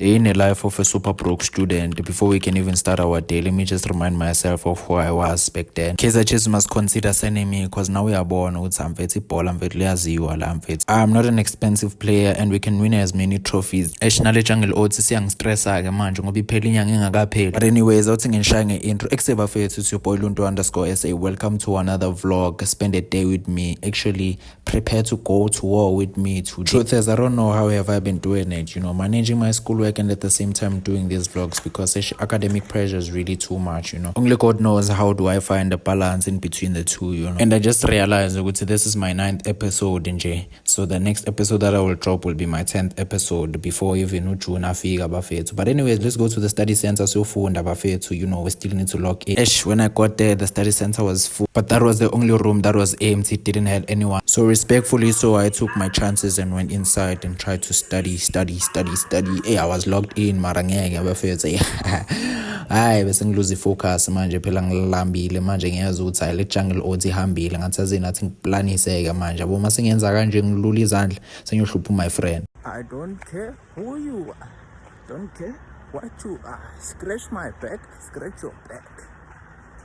Day in the life of a super broke student. Before we can even start our day, let me just remind myself of who I was back then. Kaizer Chiefs must consider sending me because now we are born with some I'm not an expensive player and we can win as many trophies. But anyways, I was thinking intro. It's your boy Lunto_SA. Welcome to another vlog. Spend a day with me. Actually, prepare to go to war with me today. Truth is, I don't know how have I been doing it. Managing my schoolwork and at the same time doing these vlogs because academic pressure is really too much. Only God knows how do I find a balance in between the two. And I just realized this is my 9th episode in J. So the next episode that I will drop will be my 10th episode before even June afika bafethu. But anyways, let's go to the study center. So funda bafethu, we still need to log in. When I got there, the study center was full, but that was the only room that was empty. It didn't have anyone. So respectfully, I took my chances and went inside and tried to study. Hey, I was logged in, marangeke bafethu. Hayi bese ngiluze focus manje phela ngilambile manje ngiyazi ukuthi le jungle oats ihambile ngathi azenathi ngiplaniseke manje yabo mase ngiyenza kanje ngilula izandla sengiyohlupha my friend. I don't care who you are, don't care what you are, scratch my back, scratch your back.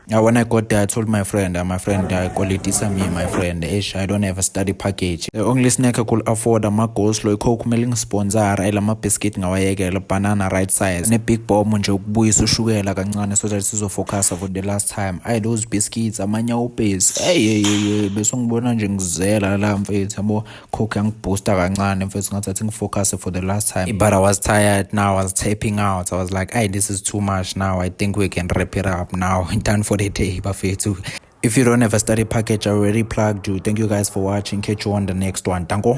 When I got there, I told my friend, quality me, my friend, I don't have a study package. The only snack I could afford my coleslaw, coke milling sponsor, my biscuit, banana right size, and a big bomb on joke boys so sugar like a so that's so focus for the last time. Those biscuits are my new base. Hey, besong bonanjing zela lamb it's a more coke and poster and first not I focus for the last time. But I was tired now, I was taping out. I was like, hey, this is too much now. I think we can wrap it up now. Done for the day, bafethu. If you don't have a study package, I already plugged you. Thank you guys for watching. Catch you on the next one. Tango.